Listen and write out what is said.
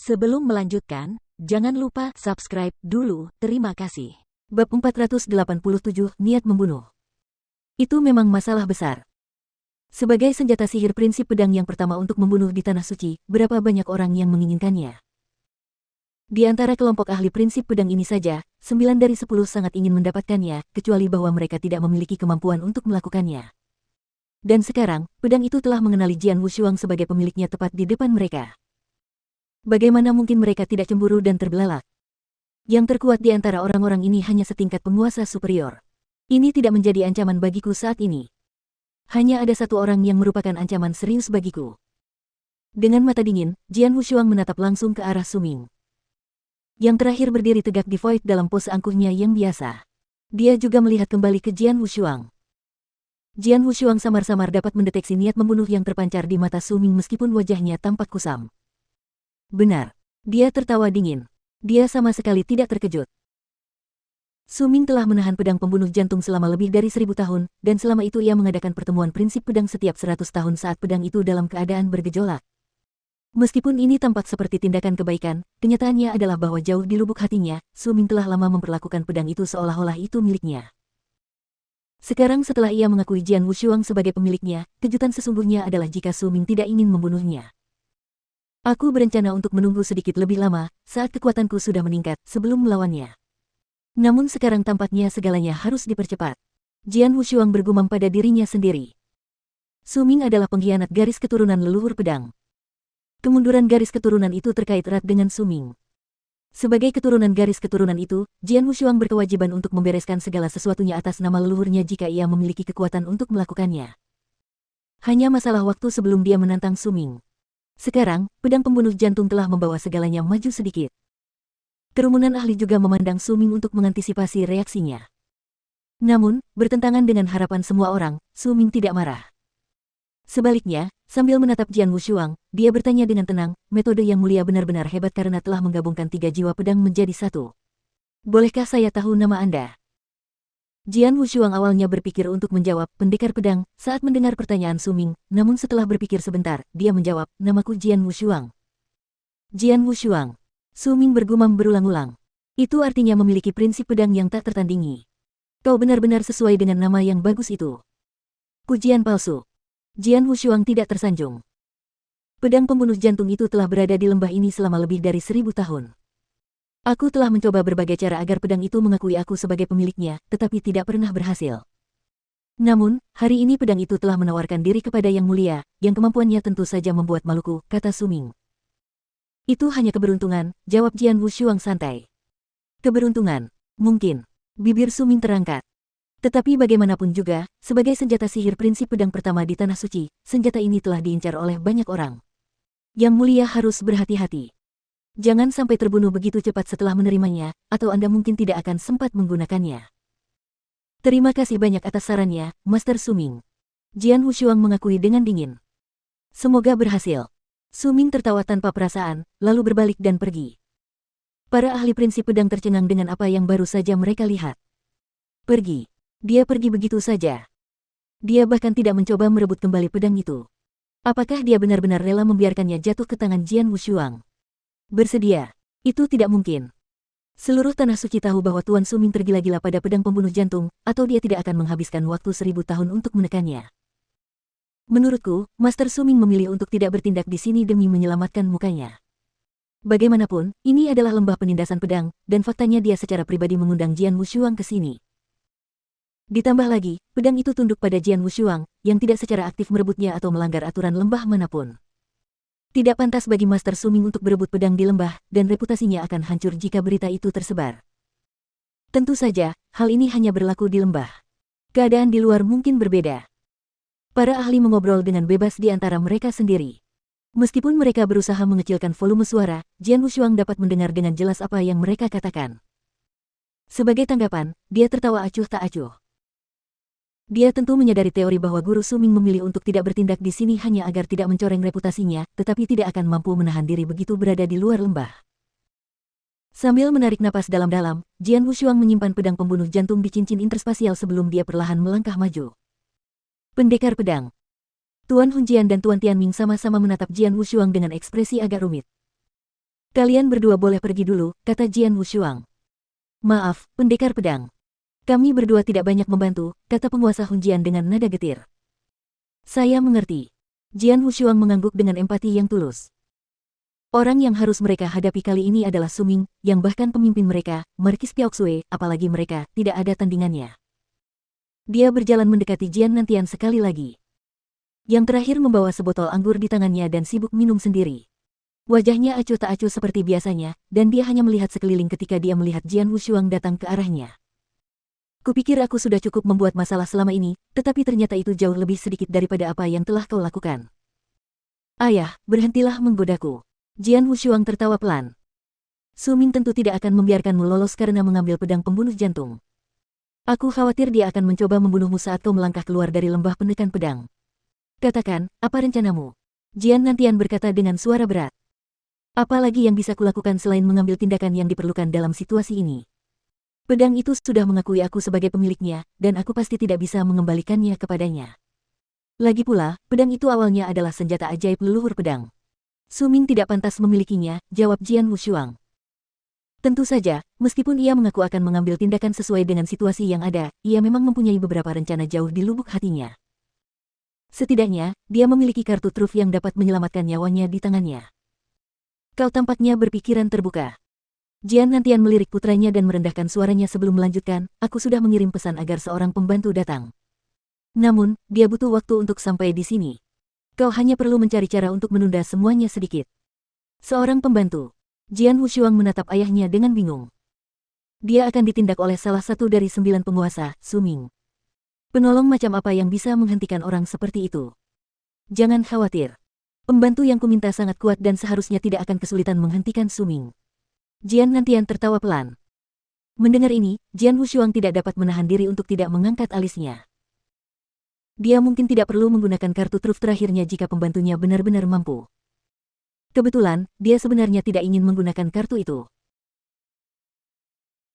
Sebelum melanjutkan, jangan lupa subscribe dulu, terima kasih. Bab 487, Niat Membunuh. Itu memang masalah besar. Sebagai senjata sihir prinsip pedang yang pertama untuk membunuh di Tanah Suci, berapa banyak orang yang menginginkannya? Di antara kelompok ahli prinsip pedang ini saja, 9 dari 10 sangat ingin mendapatkannya, kecuali bahwa mereka tidak memiliki kemampuan untuk melakukannya. Dan sekarang, pedang itu telah mengenali Jian Wushuang sebagai pemiliknya tepat di depan mereka. Bagaimana mungkin mereka tidak cemburu dan terbelalak? Yang terkuat di antara orang-orang ini hanya setingkat penguasa superior. Ini tidak menjadi ancaman bagiku saat ini. Hanya ada satu orang yang merupakan ancaman serius bagiku. Dengan mata dingin, Jian Wushuang menatap langsung ke arah Su Ming. Yang terakhir berdiri tegak di void dalam pose angkuhnya yang biasa. Dia juga melihat kembali ke Jian Wushuang. Jian Wushuang samar-samar dapat mendeteksi niat membunuh yang terpancar di mata Su Ming meskipun wajahnya tampak kusam. Benar. Dia tertawa dingin. Dia sama sekali tidak terkejut. Su Ming telah menahan pedang pembunuh jantung selama lebih dari 1000 tahun, dan selama itu ia mengadakan pertemuan prinsip pedang setiap 100 tahun saat pedang itu dalam keadaan bergejolak. Meskipun ini tampak seperti tindakan kebaikan, kenyataannya adalah bahwa jauh di lubuk hatinya, Su Ming telah lama memperlakukan pedang itu seolah-olah itu miliknya. Sekarang setelah ia mengakui Jian Wushuang sebagai pemiliknya, kejutan sesungguhnya adalah jika Su Ming tidak ingin membunuhnya. Aku berencana untuk menunggu sedikit lebih lama, saat kekuatanku sudah meningkat, sebelum melawannya. Namun sekarang tampaknya segalanya harus dipercepat. Jian Wushuang bergumam pada dirinya sendiri. Su Ming adalah pengkhianat garis keturunan leluhur pedang. Kemunduran garis keturunan itu terkait erat dengan Su Ming. Sebagai keturunan garis keturunan itu, Jian Wushuang berkewajiban untuk membereskan segala sesuatunya atas nama leluhurnya jika ia memiliki kekuatan untuk melakukannya. Hanya masalah waktu sebelum dia menantang Su Ming. Sekarang, pedang pembunuh jantung telah membawa segalanya maju sedikit. Kerumunan ahli juga memandang Su Ming untuk mengantisipasi reaksinya. Namun, bertentangan dengan harapan semua orang, Su Ming tidak marah. Sebaliknya, sambil menatap Jian Wushuang, dia bertanya dengan tenang, metode yang mulia benar-benar hebat karena telah menggabungkan 3 jiwa pedang menjadi satu. Bolehkah saya tahu nama Anda? Jian Wushuang awalnya berpikir untuk menjawab pendekar pedang saat mendengar pertanyaan Su Ming, namun setelah berpikir sebentar, dia menjawab, namaku Jian Wushuang. Jian Wushuang. Su Ming bergumam berulang-ulang. Itu artinya memiliki prinsip pedang yang tak tertandingi. Kau benar-benar sesuai dengan nama yang bagus itu. Pujian palsu. Jian Wushuang tidak tersanjung. Pedang pembunuh jantung itu telah berada di lembah ini selama lebih dari 1000 tahun. Aku telah mencoba berbagai cara agar pedang itu mengakui aku sebagai pemiliknya, tetapi tidak pernah berhasil. Namun, hari ini pedang itu telah menawarkan diri kepada Yang Mulia, yang kemampuannya tentu saja membuat maluku, kata Su Ming. Itu hanya keberuntungan, jawab Jian Wushuang santai. Keberuntungan? Mungkin. Bibir Su Ming terangkat. Tetapi bagaimanapun juga, sebagai senjata sihir prinsip pedang pertama di Tanah Suci, senjata ini telah diincar oleh banyak orang. Yang Mulia harus berhati-hati. Jangan sampai terbunuh begitu cepat setelah menerimanya, atau Anda mungkin tidak akan sempat menggunakannya. Terima kasih banyak atas sarannya, Master Su Ming. Jian Wushuang mengakui dengan dingin. Semoga berhasil. Su Ming tertawa tanpa perasaan, lalu berbalik dan pergi. Para ahli prinsip pedang tercengang dengan apa yang baru saja mereka lihat. Pergi. Dia pergi begitu saja. Dia bahkan tidak mencoba merebut kembali pedang itu. Apakah dia benar-benar rela membiarkannya jatuh ke tangan Jian Wushuang? Bersedia. Itu tidak mungkin. Seluruh Tanah Suci tahu bahwa Tuan Su Ming tergila-gila pada pedang pembunuh jantung, atau dia tidak akan menghabiskan waktu 1000 tahun untuk menekannya. Menurutku, Master Su Ming memilih untuk tidak bertindak di sini demi menyelamatkan mukanya. Bagaimanapun, ini adalah lembah penindasan pedang, dan faktanya dia secara pribadi mengundang Jian Wushuang ke sini. Ditambah lagi, pedang itu tunduk pada Jian Wushuang, yang tidak secara aktif merebutnya atau melanggar aturan lembah manapun. Tidak pantas bagi Master Su Ming untuk berebut pedang di lembah, dan reputasinya akan hancur jika berita itu tersebar. Tentu saja, hal ini hanya berlaku di lembah. Keadaan di luar mungkin berbeda. Para ahli mengobrol dengan bebas di antara mereka sendiri. Meskipun mereka berusaha mengecilkan volume suara, Jian Wushuang dapat mendengar dengan jelas apa yang mereka katakan. Sebagai tanggapan, dia tertawa acuh tak acuh. Dia tentu menyadari teori bahwa Guru Su Ming memilih untuk tidak bertindak di sini hanya agar tidak mencoreng reputasinya, tetapi tidak akan mampu menahan diri begitu berada di luar lembah. Sambil menarik napas dalam-dalam, Jian Wushuang menyimpan pedang pembunuh jantung di cincin interspasial sebelum dia perlahan melangkah maju. Pendekar pedang. Tuan Hunjian dan Tuan Tianming sama-sama menatap Jian Wushuang dengan ekspresi agak rumit. Kalian berdua boleh pergi dulu, kata Jian Wushuang. Maaf, pendekar pedang. Kami berdua tidak banyak membantu, kata penguasa Hunjian dengan nada getir. Saya mengerti. Jian Wushuang mengangguk dengan empati yang tulus. Orang yang harus mereka hadapi kali ini adalah Suming, yang bahkan pemimpin mereka, Markis Piaoxue, apalagi mereka, tidak ada tandingannya. Dia berjalan mendekati Jian Nantian sekali lagi. Yang terakhir membawa sebotol anggur di tangannya dan sibuk minum sendiri. Wajahnya acuh tak acuh seperti biasanya, dan dia hanya melihat sekeliling ketika dia melihat Jian Wushuang datang ke arahnya. Kupikir aku sudah cukup membuat masalah selama ini, tetapi ternyata itu jauh lebih sedikit daripada apa yang telah kau lakukan. Ayah, berhentilah menggodaku. Jian Wushuang tertawa pelan. Suming tentu tidak akan membiarkanmu lolos karena mengambil pedang pembunuh jantung. Aku khawatir dia akan mencoba membunuhmu saat kau melangkah keluar dari lembah penekan pedang. Katakan, apa rencanamu? Jian Nantian berkata dengan suara berat. Apa lagi yang bisa kulakukan selain mengambil tindakan yang diperlukan dalam situasi ini? Pedang itu sudah mengakui aku sebagai pemiliknya, dan aku pasti tidak bisa mengembalikannya kepadanya. Lagi pula, pedang itu awalnya adalah senjata ajaib leluhur pedang. Suming tidak pantas memilikinya, jawab Jian Wushuang. Tentu saja, meskipun ia mengaku akan mengambil tindakan sesuai dengan situasi yang ada, ia memang mempunyai beberapa rencana jauh di lubuk hatinya. Setidaknya, dia memiliki kartu truf yang dapat menyelamatkan nyawanya di tangannya. Kau tampaknya berpikiran terbuka. Jian Nantian melirik putranya dan merendahkan suaranya sebelum melanjutkan, aku sudah mengirim pesan agar seorang pembantu datang. Namun, dia butuh waktu untuk sampai di sini. Kau hanya perlu mencari cara untuk menunda semuanya sedikit. Seorang pembantu. Jian Wushuang menatap ayahnya dengan bingung. Dia akan ditindak oleh salah satu dari 9 penguasa, Suming. Penolong macam apa yang bisa menghentikan orang seperti itu? Jangan khawatir. Pembantu yang kuminta sangat kuat dan seharusnya tidak akan kesulitan menghentikan Suming. Jian Nantian tertawa pelan. Mendengar ini, Jian Wushuang tidak dapat menahan diri untuk tidak mengangkat alisnya. Dia mungkin tidak perlu menggunakan kartu truf terakhirnya jika pembantunya benar-benar mampu. Kebetulan, dia sebenarnya tidak ingin menggunakan kartu itu.